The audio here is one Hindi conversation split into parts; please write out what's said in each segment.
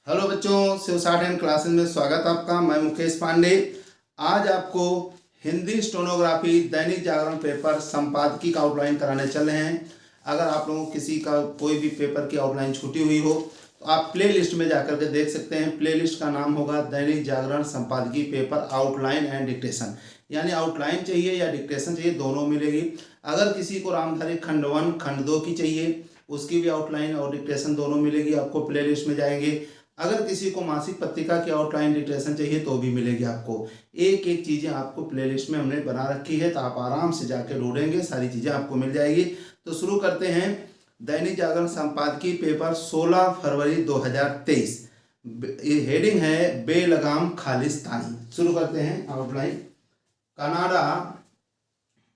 हेलो बच्चों, शिव साठ एंड क्लासेस में स्वागत आपका। मैं मुकेश पांडे। आज आपको हिंदी स्टेनोग्राफी दैनिक जागरण पेपर संपादकीय का आउटलाइन कराने चले हैं। अगर आप लोगों को किसी का कोई भी पेपर की आउटलाइन छूटी हुई हो तो आप प्ले लिस्ट में जाकर के देख सकते हैं। प्ले लिस्ट का नाम होगा दैनिक जागरण संपादकीय पेपर आउटलाइन एंड डिक्टेशन। यानी आउटलाइन चाहिए या डिक्टेशन चाहिए, दोनों मिलेगी। अगर किसी को रामधारी खंड 1 खंड 2 की चाहिए, उसकी भी आउटलाइन और डिक्टेशन दोनों मिलेगी, आपको प्ले लिस्ट में जाएंगे। अगर किसी को मासिक पत्रिका की आउटलाइन डिक्टेशन चाहिए तो भी मिलेगी आपको। एक एक चीज़ें आपको प्लेलिस्ट में हमने बना रखी है, तो आप आराम से जाके ढूंढेंगे, सारी चीज़ें आपको मिल जाएगी। तो शुरू करते हैं। दैनिक जागरण संपादकीय पेपर 16 फरवरी 2023। ये हेडिंग है बेलगाम खालिस्तानी। शुरू करते हैं आउटलाइन। कनाडा,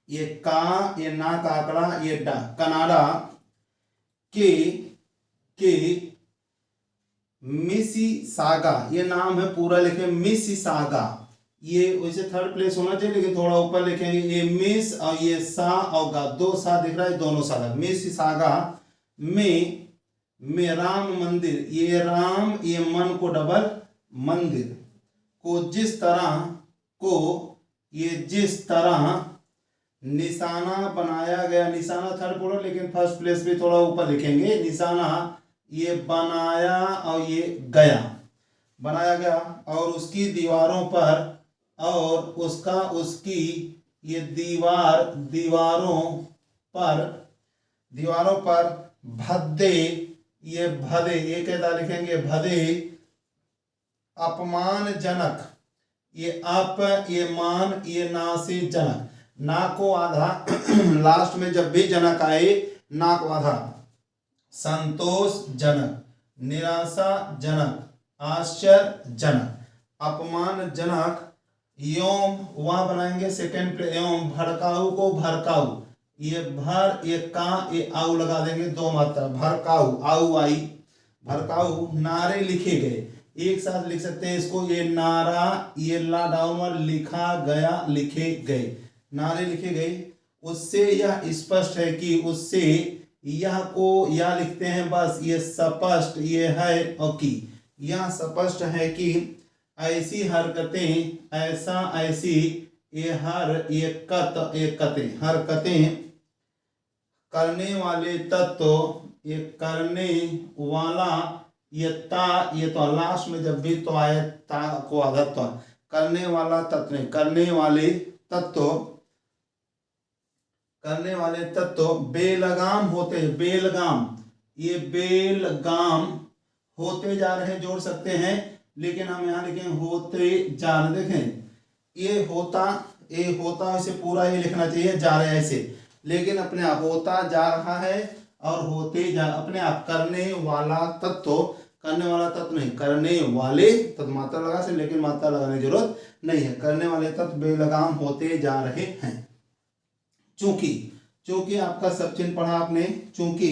ये का, ये ना का आंकड़ा, ये डा। कनाडा के मिसिसागा, ये नाम है, पूरा लिखे मिसिसागा। ये वैसे थर्ड प्लेस होना चाहिए लेकिन थोड़ा ऊपर लिखेंगे। ये मिस और ये सा और गा, दो सा दिख रहा है, दोनों सा। मिसिसागा में राम मंदिर, ये राम, ये मन को डबल मंदिर को जिस तरह निशाना बनाया गया। निशाना थर्ड बोलो लेकिन फर्स्ट प्लेस पे थोड़ा ऊपर लिखेंगे। निशाना ये बनाया और ये गया, बनाया गया और उसकी दीवारों पर भद्दे, ये भदे, ये कैसा लिखेंगे, भदे अपमानजनक, ये अप, ये मान, ये ना से जनक, ना को आधा लास्ट में जब भी जनक आए ना को आधा, संतोषजनक, निराशाजनक, आश्चर्यजनक, अपमानजनक, योम वहां बनाएंगे सेकेंड पे, योम भड़काऊ को भड़काऊ, ये भर, ये का, ये आऊ लगा देंगे, दो मात्रा, भड़काऊ, आऊ आई, भड़काऊ। नारे लिखे गए, एक साथ लिख सकते हैं इसको, ये नारा, ये ला डाउन लिखा गया, लिखे गए, नारे लिखे गए। उससे यह स्पष्ट है कि, उससे यह को या लिखते हैं बस, ये स्पष्ट, ये है और की, यह स्पष्ट है कि ऐसी हरकतें, ऐसा, ऐसी, ये हर, ये कत, ये कतें, हरकतें करने वाले तत्व, ये करने वाला, ये ता, ये तो लास्ट में जब भी तो आए ता को आधा तो, करने वाला तत्व नहीं, करने वाले तत्व बेलगाम होते हैं। बेलगाम, ये बेलगाम होते जा रहे, जोड़ सकते हैं लेकिन हम यहाँ लिखें होते जा रहे। देखें ये होता ऐसे पूरा ये लिखना चाहिए, जा रहे ऐसे, लेकिन अपने आप होता जा रहा है और होते जा, अपने आप करने वाला तत्व नहीं, करने वाले तत्व मात्रा लगा से, लेकिन मात्रा लगाने की जरूरत नहीं है। करने वाले तत्व बेलगाम होते जा रहे हैं। चूंकि आपका सब चिन्ह पढ़ा आपने। चूंकि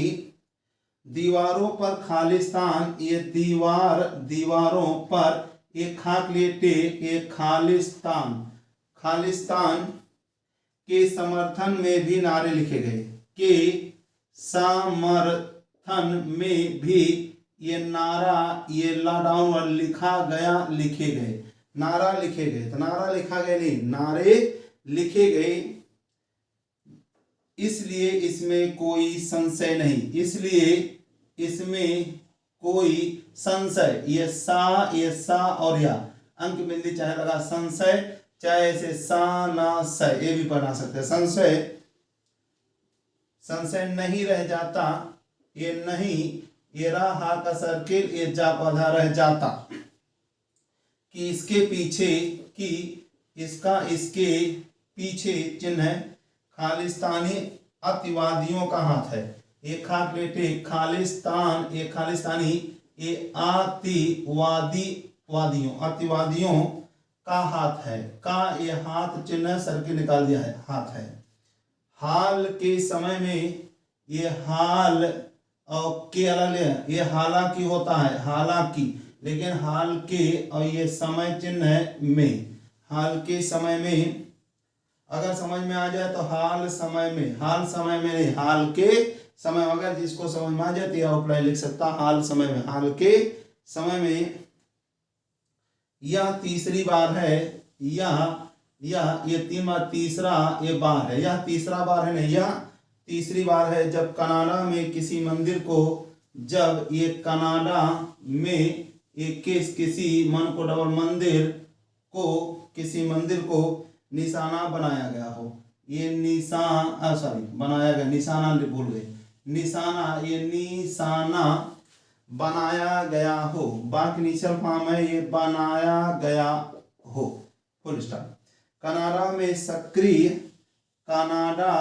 दीवारों पर खालिस्तान, ये दीवारों पर एक खाक लिए टे, एक खालिस्तान के समर्थन में भी नारे लिखे गए। के समर्थन में भी ये नारा, ये लाडाउन और लिखा गया, लिखे गए, नारा लिखे गए, तो नारा लिखा गया नहीं, नारे लिखे गए। इसलिए इसमें कोई संशय नहीं, इसलिए इसमें कोई संशय, ये सा और या अंक बिंदी चाहे लगा संशय, चाहे ऐसे सा ना स, ये भी पढ़ा सकते हैं। संशय नहीं रह जाता, ये नहीं, ये रहा का सर्किल, ये जा पौधा रह जाता कि इसके पीछे चिन्ह है खालिस्तानी अतिवादियों का हाथ है। एक खाक बेटे खालिस्तान, ये खालिस्तानी, ये अतिवादियों का हाथ है। का ये हाथ चिन्ह सर्किल निकाल दिया है, हाथ है। हाल के समय में ये हाल और के अलग, ये हालांकि होता है, हालांकि, लेकिन हाल के और ये समय चिन्ह है में, हाल के समय में अगर समझ में आ जाए तो हाल समय में नहीं, हाल के समय, अगर जिसको समझ में आ जाए तो आउटलाइन लिख सकता, हाल समय में, हाल के समय में यह तीसरी बार है, ये 3 बार तीसरा ये बार है, यह तीसरा बार है नहीं, यह तीसरी बार है जब कनाडा में किसी मंदिर को, जब ये कनाडा में एक किसी मन को डबल मंदिर को, किसी मंदिर को निशाना बनाया गया हो, ये बनाया गया, निशाना भूल गए, निशाना, ये निशाना बनाया गया हो, बाकी इनिशियल फॉर्म है, ये बनाया गया हो, फुल स्टॉप। कनाडा में सक्रिय, कनाडा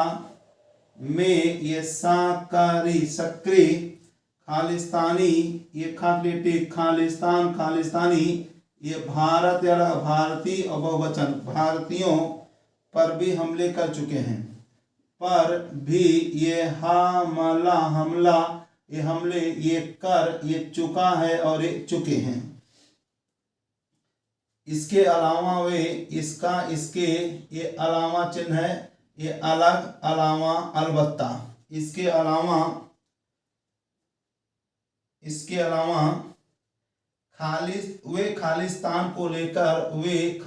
में ये साकारी, सक्रिय, खालिस्तानी, ये खालिस्तान, खालिस्तानी, ये भारत या भारतीय और बहुवचन, भारतीयों पर भी हमले कर चुके हैं, पर भी ये हमला, ये हमले, ये कर, ये चुका है और ये चुके हैं। इसके अलावा वे, इसका, इसके, ये अलावा चिन्ह है, ये अलग, अलावा, अलबत्ता, इसके अलावा वे खालिस्तान को लेकर, वे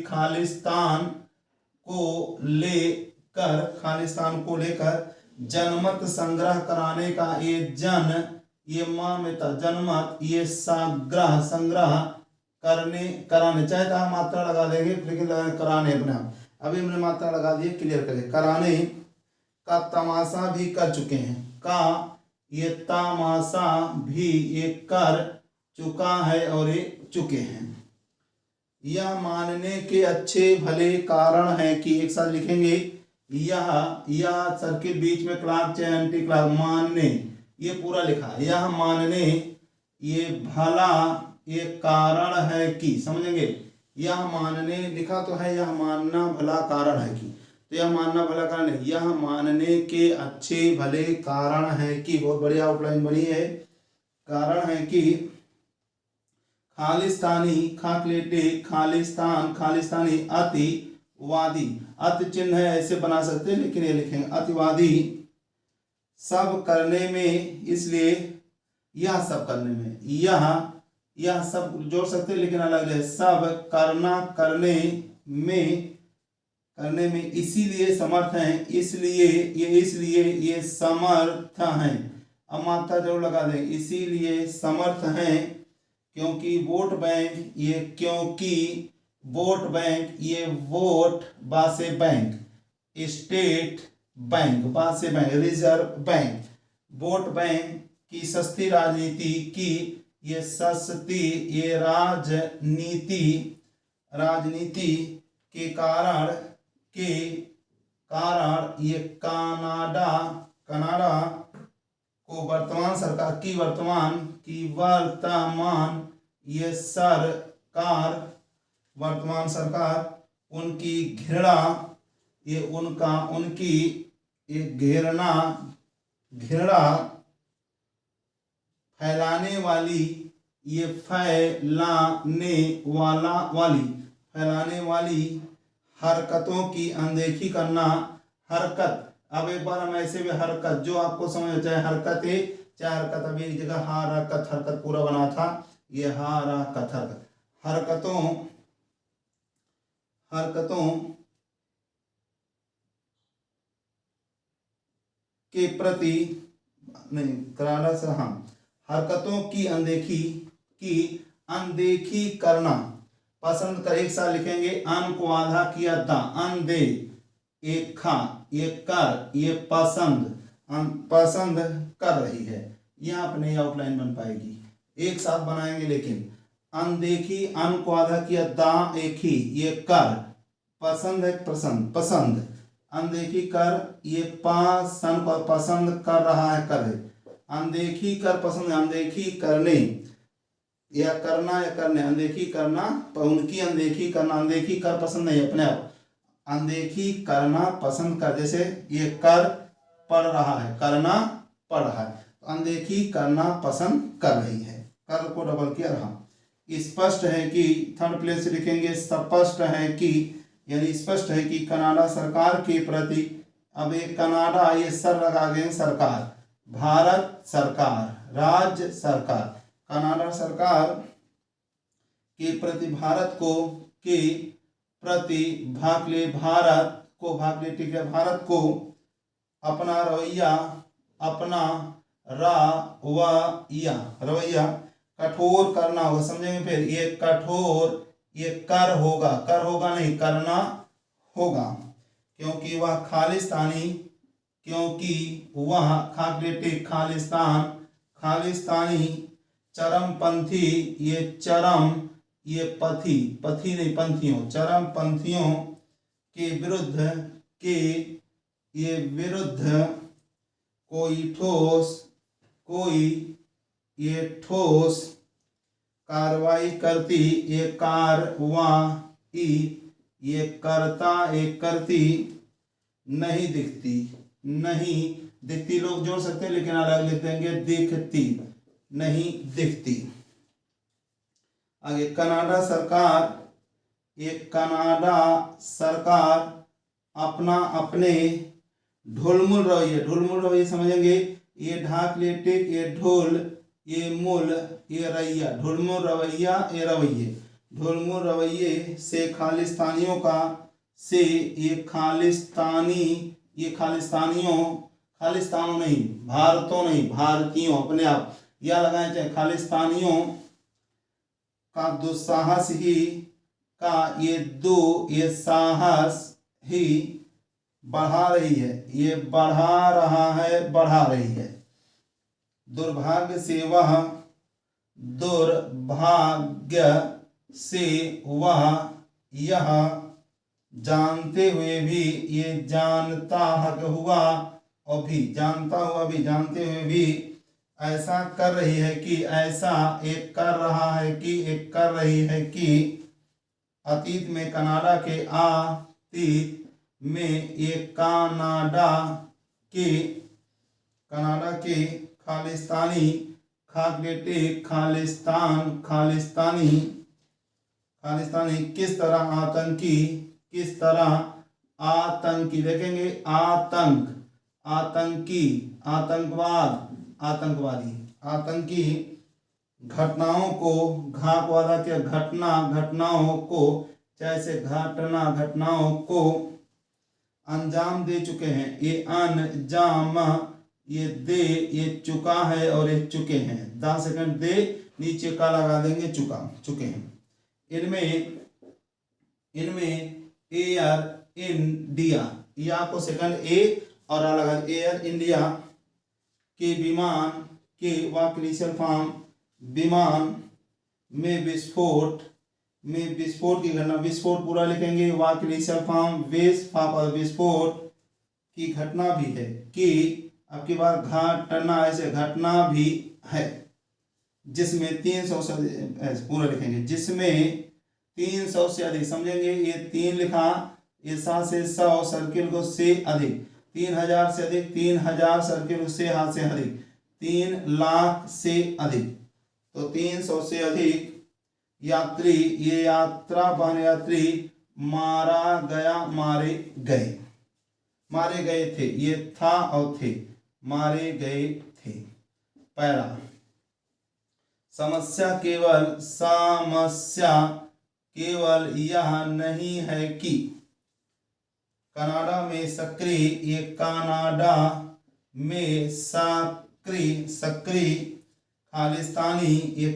खालिस्तान को लेकर जनमत संग्रह कराने का, ये ये माँ में था जनमत, ये संग्रह कराने, चाहे तो हम मात्रा लगा देंगे लेकिन कराने अपने आप, अभी हमने मात्रा लगा दी, क्लियर करें, कराने का तमाशा भी कर चुके हैं, का ये तमाशा भी ये कर चुका है और ये चुके हैं। यह मानने के अच्छे भले कारण है कि, एक साथ लिखेंगे, यह सर्किल बीच में क्लास चाहे एंटी क्लास, मानने, ये पूरा लिखा, यह मानने ये भला ये कारण है कि, समझेंगे, यह मानने लिखा तो है, यह मानना भला कारण है कि, तो यह मानना भला कारण है, यह मानने के अच्छे भले कारण है कि, बहुत बढ़िया आउटलाइन बनी है, कारण है कि खालिस्तानी, खालिस्तानी अतिवादी, अति चिन्ह है, ऐसे बना सकते हैं लेकिन ये लिखेंगे अतिवादी सब करने में, इसलिए यह सब करने में, यह सब जोड़ सकते हैं लेकिन अलग है, सब करने में इसीलिए समर्थ हैं, इसलिए ये समर्थ हैं, अब मात्रा जरूर लगा दें, इसीलिए समर्थ हैं क्योंकि वोट बैंक, ये क्योंकि वोट बैंक, ये वोट बासे बैंक, स्टेट बैंक, बासे bank, reserve bank, vote bank की सस्ती राजनीति की, ये सस्ती, ये राजनीति के कारण ये कनाडा को वर्तमान सरकार उनकी घृणा, ये उनकी घृणा फैलाने वाली, ये फैलाने वाली हरकतों की अनदेखी करना, हरकत, अब एक बार हम ऐसे भी हरकत, जो आपको समझ, चाहे हरकत है चाहे हरकत, अभी एक जगह हरकत पूरा बना था, ये हरकतों के प्रति नहीं, कनाडा से, हाँ, हरकतों की अनदेखी करना पसंद कर, एक साथ लिखेंगे, अन को आधा किया था, अनदे, एक खा, ये कर, ये पसंद कर रही है, यहाँ पर नहीं आउटलाइन बन पाएगी, एक साथ बनाएंगे लेकिन, अनदेखी, अन को आधा किया, दा एक ही, ये कर, पसंद है, पसंद, अनदेखी कर, ये पसंद को पसंद कर रहा है, कर है, अनदेखी कर पसंद, अनदेखी करने, या करना या करने, अनदेखी करना, उनकी अनदेखी करना, अनदेखी कर पसंद नहीं, अपने आप, अनदेखी करना पसंद कर, जैसे ये कर पढ़ रहा है, करना पढ़ रहा है, अनदेखी करना पसंद कर रही है, कर को डबल किया रहा। स्पष्ट है कि, थर्ड प्लेस से लिखेंगे, स्पष्ट है कि, यानी स्पष्ट है कि कनाडा सरकार के प्रति, अब एक कनाडा, ये सर लगा गए, सरकार, भारत सरकार, राज्य सरकार, कनाडा सरकार के प्रति भारत को अपना रवैया कठोर करना होगा। समझेंगे फिर, ये कठोर, ये कर होगा नहीं, करना होगा, क्योंकि वह खालिस्तानी चरमपंथी, ये पथी नहीं, पंथियों, चरमपंथियों के विरुद्ध कोई ठोस कार्रवाई करती नहीं दिखती। लोग जोड़ सकते हैं लेकिन अलग लिख देंगे, दिखती नहीं दिखती। आगे, कनाडा सरकार अपने ढुलमुल रवैये समझेंगे, ये ढाक लिए टिक, ये ढोल, ये मूल, ये रैया, ढुलमुल रवैये से खालिस्तानियों नहीं, भारतीयों, अपने आप या लगाए चाहे, खालिस्तानियों का दुस्साहस ही ये साहस ही बढ़ा रही है। दुर्भाग्य से वह यह जानते हुए भी, ये जानता हुआ भी ऐसा कर रही है कि अतीत में कनाडा के खालिस्तानी किस तरह आतंकी देखेंगे, आतंकी घटनाओं को जैसे घटनाओं को अंजाम दे चुके हैं। ये अंजाम, ये चुका है और ये चुके हैं। 10 सेकंड दे, नीचे का लगा देंगे, चुके हैं। इनमें एयर इंडिया, या को सेकंड ए और अलग एयर इंडिया के विमान के वाक्यनिषेध फॉर्म, विमान में विस्फोट की घटना, विस्फोट पूरा लिखेंगे, वाक्यनिषेध फॉर्म विस्फोट की घटना भी है, कि आपकी बार घटना भी है, जिसमें 300 से पूरा लिखेंगे, जिसमें 300 से अधिक, समझेंगे, ये 3 लिखा, ये 7 से 100 सर्किल को से अधिक, 3000 से अधिक, 3000 सर्किल से हाथ से अधिक, 3 लाख से अधिक, तो 300 से अधिक यात्री, ये यात्रावाहन यात्री मारे गए थे, ये था और थे, मारे गए थे। पैरा, समस्या केवल यह नहीं है कि कनाडा में सक्रिय खालिस्तानी, ये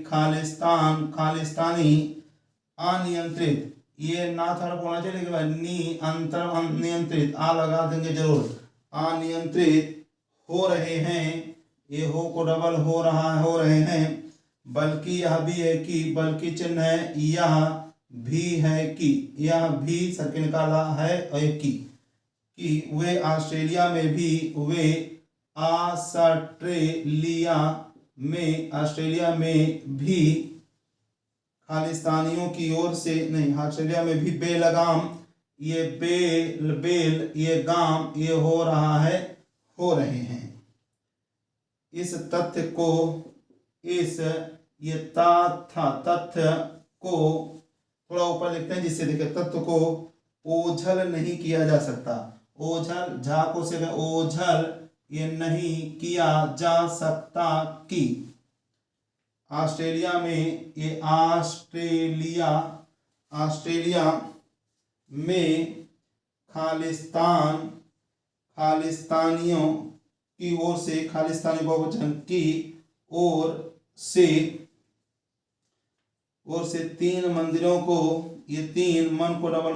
खालिस्तानी अनियंत्रित, ये ना थोड़ा होना चाहिए लेकिन अनियंत्रित आ लगा देंगे जरूर, अनियंत्रित हो रहे हैं, ये हो को डबल हो रहे हैं, बल्कि यह भी है कि, बल्कि चिन्ह है, यह भी है कि, यह भी सर्किल निकाला है, और कि वे ऑस्ट्रेलिया में भी खालिस्तानियों की ओर से नहीं, ऑस्ट्रेलिया में भी बेलगाम, ये बेल ये गाम, ये हो रहे हैं। इस तथ्य को थोड़ा ऊपर लिखते हैं, जिससे देखिए, तथ्य को ओझल नहीं किया जा सकता, ओझल झाको से ओझल, ये नहीं किया जा सकता कि ऑस्ट्रेलिया में, ये ऑस्ट्रेलिया में खालिस्तानियों की ओर से, खालिस्तानी बहुवचन की ओर से 3 मंदिरों को, ये 3 मन को डबल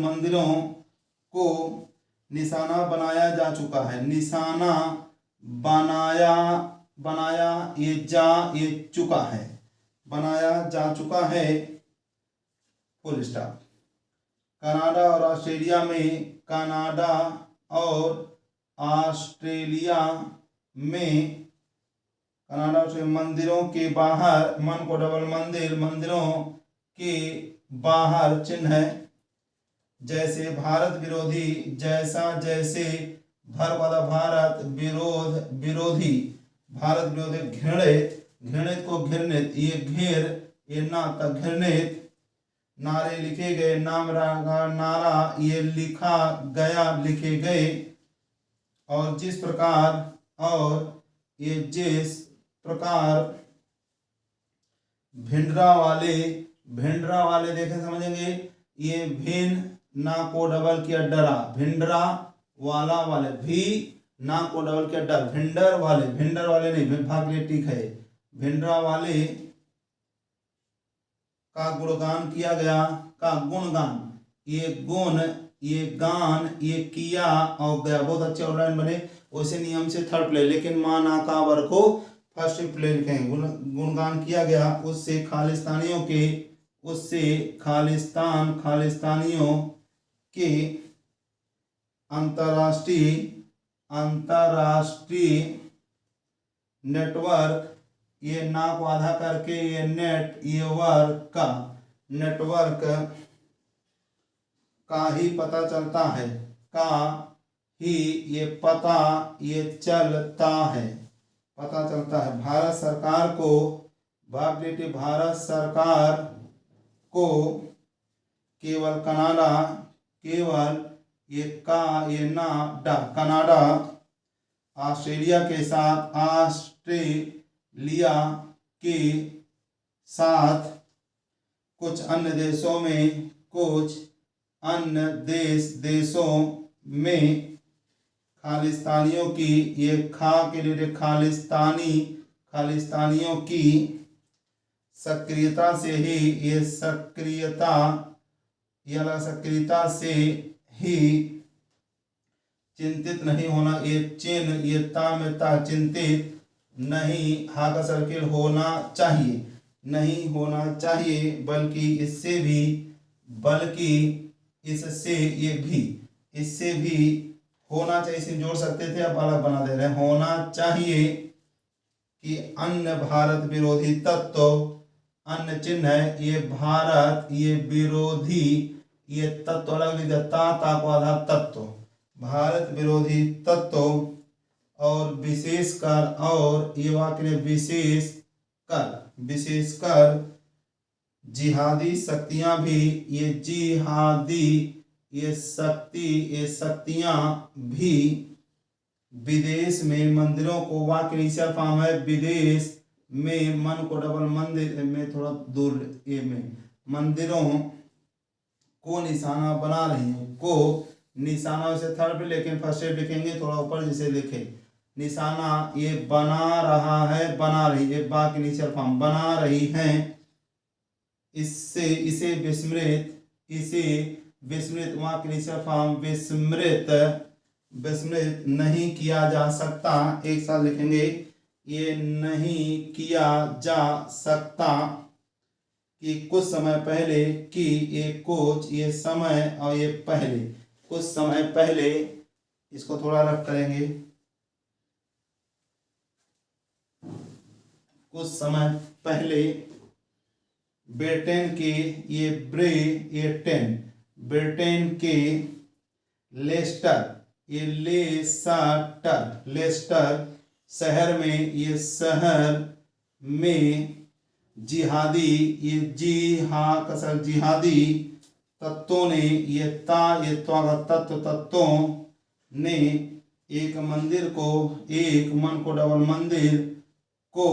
मंदिरों को निशाना बनाया जा चुका है। निशाना बनाया ये चुका है, बनाया जा चुका है, फुल स्टॉप। कनाडा और ऑस्ट्रेलिया में, कनाडा और ऑस्ट्रेलिया में, कनाडा से मंदिरों के बाहर, मन को डबल मंदिरों के बाहर चिन्ह है, जैसे भारत विरोधी, जैसे भारत विरोधी, भारत विरोधी, घृणित को घृणित, ये ना तक घृणित, नारे लिखे गए, नारा, ये लिखा गया, लिखे गए, और जिस प्रकार भिंडरा वाले देखें समझेंगे, ये भिन ना को डबल किया डरा, भिंडरा वाले, भी ना को डबल किया डर, भिंडर वाले नहीं, भाग ले ठीक है, भिंडरा वाले का गुणगान किया गया, का गुणगान, ये गुण, ये गान, ये किया और गया, बहुत अच्छे ऑनलाइन बने। उसी नियम से थर्ड प्ले, लेकिन मां ना का वर को फर्स्ट प्ले लिखेंगे। गुणगान किया गया उससे खालिस्तानियों के अंतरराष्ट्रीय नेटवर्क, ये ना को आधा करके ये नेट, ये वर्क का, नेटवर्क का ही पता चलता है, का ही ये पता, ये चलता है, पता चलता है। भारत सरकार को केवल ये का, ये ना डा, कनाडा, ऑस्ट्रेलिया के साथ कुछ अन्य देशों में खालिस्तानियों की, ये खा के लिए खालिस्तानियों की सक्रियता से ही, ये सक्रियता से ही चिंतित नहीं होना, ये चिन्ह, ये ता में ता, चिंतित नहीं, हा का सर्किल होना चाहिए, नहीं होना चाहिए, बल्कि इससे भी होना चाहिए, इसे जोड़ सकते थे, अब अलग बना दे रहे हैं, होना चाहिए कि अन्य भारत विरोधी तत्व, अन्य चिन्ह है, ये भारत, ये विरोधी, ये तत्व अलग लिख दिया, ता को आधा तत्व, भारत विरोधी तत्व, और विशेषकर, और ये वाक्य विशेषकर जिहादी शक्तियां भी, ये जिहादी, ये शक्तियां भी विदेश में मंदिरों को, वाक्य इनिशियल फॉर्म है, विदेश में, मन को डबल मंदिर में थोड़ा दूर, ये में मंदिरों को निशाना बना रही है, को निशाना से थर्ड पे, लेकिन फर्स्ट एड लिखेंगे थोड़ा ऊपर, जैसे लिखे निशाना, ये बना रहा है, बना रही, ये बाकी इनिशियल फॉर्म, बना रही हैं, इसे विस्मृत, वहाँ के इनिशियल फॉर्म, विस्मृत नहीं किया जा सकता, एक साथ लिखेंगे, ये नहीं किया जा सकता कि कुछ समय पहले, कि ये कुछ, ये समय और ये पहले, कुछ समय पहले, इसको थोड़ा रफ करेंगे, कुछ समय पहले ब्रिटेन के, ये ब्रिटेन के लेस्टर शहर में, ये शहर में जिहादी, ये जिहादी तत्वों ने, ये तत्वों ने एक मन को डबल मंदिर को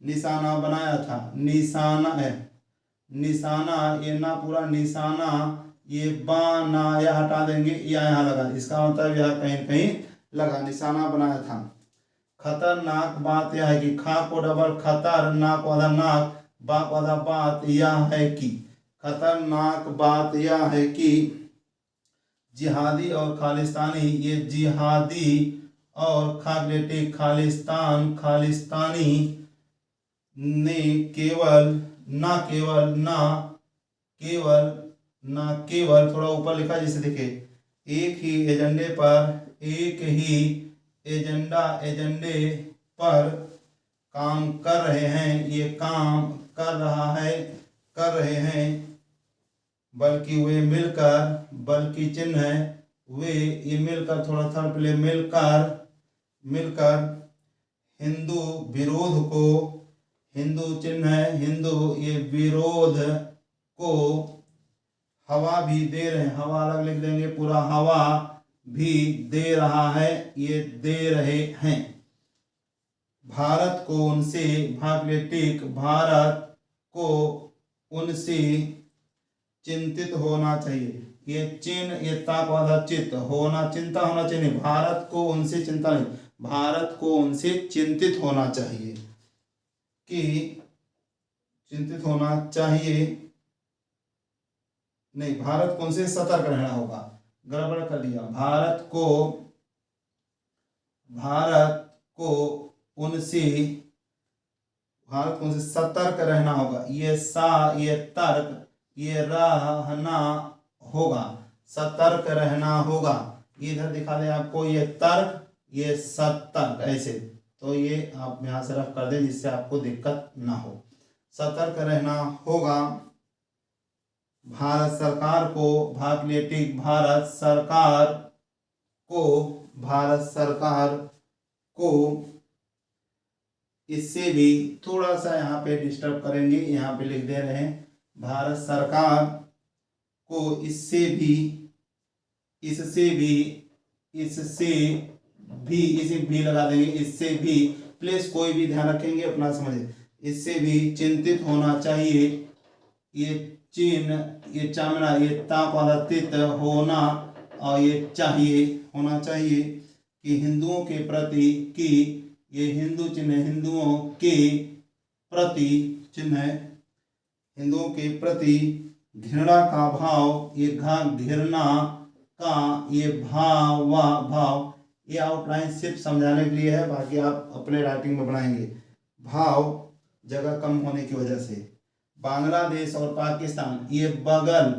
निशाना बनाया था, निशाना है, निशाना ये ना पूरा निशाना, ये बनाया हटा देंगे, या यहाँ लगा, इसका मतलब यह कहीं कहीं लगा, निशाना बनाया था। खतरनाक बात यह है कि खा को डबल खतर, नाक वाला नाक, बाक वाला बात यह है कि, खतरनाक बात यह है कि जिहादी और खालिस्तानी, ये जिहादी और खालिस्तानी, खालिस्तान, खालिस्तानी ने केवल थोड़ा ऊपर लिखा जिसे देखे, एक ही एजेंडे पर काम कर रहे हैं, ये काम कर रहे हैं, बल्कि वे मिलकर, बल्कि चिन्ह है वे, ये मिलकर, थोड़ा थर्ड प्ले, मिलकर हिंदू विरोध को, हिंदू चिन्ह है हिंदू, ये विरोध को हवा भी दे रहे हैं, हवा अलग लिख देंगे पूरा, हवा भी दे रहा है, ये दे रहे हैं। भारत को उनसे, भारत को उनसे चिंतित होना चाहिए, ये चिन्ह, ये ताक वाला चित्त होना, चिंता होना चाहिए, भारत को उनसे चिंता नहीं, भारत को उनसे चिंतित होना चाहिए, कि चिंतित होना चाहिए, नहीं, भारत को उनसे सतर्क रहना होगा, गड़बड़ कर दिया, भारत को उनसे सतर्क रहना होगा, ये ये तर्क, ये रहना होगा, सतर्क रहना होगा, इधर दिखा दे आपको, ये तर्क, ये सतर्क, ऐसे, तो ये आप यहाँ से रफ कर दें जिससे आपको दिक्कत ना हो। सतर्क रहना होगा, भारत सरकार को, भारत सरकार को इससे भी थोड़ा सा यहाँ पे डिस्टर्ब करेंगे, यहाँ पे लिख दे रहे हैं, भारत सरकार को इससे भी लगा देंगे, इससे भी, प्लेस कोई भी ध्यान रखेंगे अपना समझे, इससे भी चिंतित होना चाहिए, ये चिन्ह, ये चामड़ा, ये ताप वाला तित होना, और ये चाहिए, होना चाहिए, कि हिंदुओं के प्रति, कि ये हिंदू चिन्ह, हिंदुओं के प्रति चिन्ह है, हिंदुओं के प्रति घृणा का भाव, ये घृणा का ये भाव, ये आउटलाइन सिर्फ समझाने के लिए है, बाकी आप अपने राइटिंग में बनाएंगे। भाव जगह कम होने की वजह से, बांग्लादेश और पाकिस्तान, ये बगल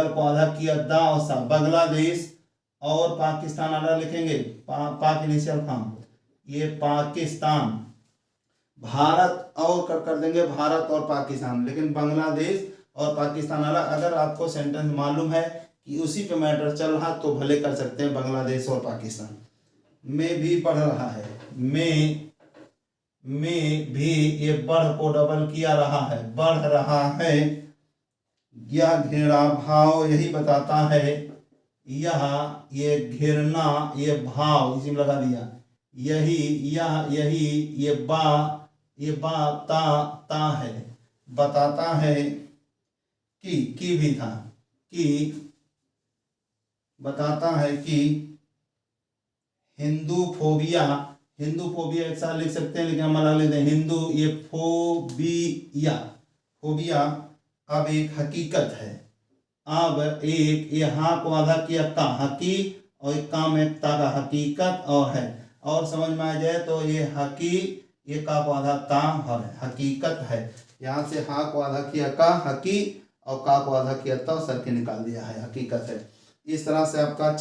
को आधा किया, दा और सा, बांग्लादेश और पाकिस्तान अलग लिखेंगे, पाक इनिशियल फॉर्म, ये पाकिस्तान, भारत और कर देंगे, भारत और पाकिस्तान, लेकिन बांग्लादेश और पाकिस्तान अलग। अगर आपको सेंटेंस मालूम है कि उसी पे मैटर चल रहा तो भले कर सकते हैं, बांग्लादेश और पाकिस्तान। में भी बढ़ रहा है, में भी, ये बढ़ को डबल किया रहा है, बढ़ रहा है, यह घृणा भाव यही बताता है, ये घृणा, ये भाव इसी में लगा दिया, यही ये ता है, बताता है, कि भी था, कि बताता है कि हिंदूफोबिया एक साथ लिख सकते हैं, लेकिन हम अलग लेते हैं, हिंदू, ये फोबिया अब एक हकीकत है, अब एक, ये हाँ को आधा किया का, हकी, और एक काम एक ता का, हकीकत और है, और समझ में आ जाए तो ये ये का को आधा ता और है, हकीकत है, यहाँ से हाँ को आधा किया का, हकी, और का को आधा किया ता, सर के निकाल दिया है, हकीकत है। इस तरह से आपका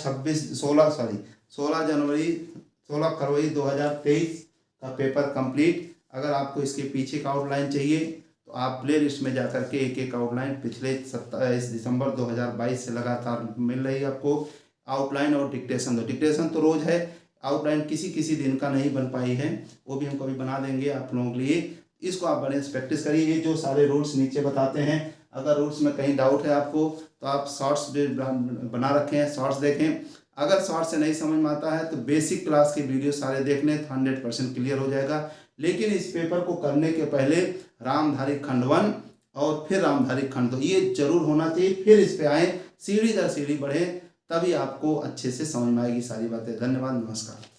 16 फरवरी 2023 का पेपर कंप्लीट। अगर आपको इसके पीछे का आउटलाइन चाहिए तो आप प्ले लिस्ट में जाकर के एक आउटलाइन पिछले 27 दिसंबर 2022 से लगातार मिल रही है आपको, आउटलाइन और डिक्टेशन तो रोज है, आउटलाइन किसी दिन का नहीं बन पाई है, वो भी हम कभी बना देंगे आप लोगों के लिए। इसको आप बने प्रैक्टिस करिए, ये जो सारे रूल्स नीचे बताते हैं, अगर रूल्स में कहीं डाउट है आपको तो आप शॉर्ट्स बना रखे हैं, शॉर्ट्स देखें, अगर शॉर्ट से नहीं समझ में आता है तो बेसिक क्लास के वीडियो सारे देख लें, 100% क्लियर हो जाएगा। लेकिन इस पेपर को करने के पहले रामधारी खंड 1 और फिर रामधारी खंड 2 ये जरूर होना चाहिए, फिर इस पे आए, सीढ़ी दर सीढ़ी बढ़े, तभी आपको अच्छे से समझ में आएगी सारी बातें। धन्यवाद, नमस्कार।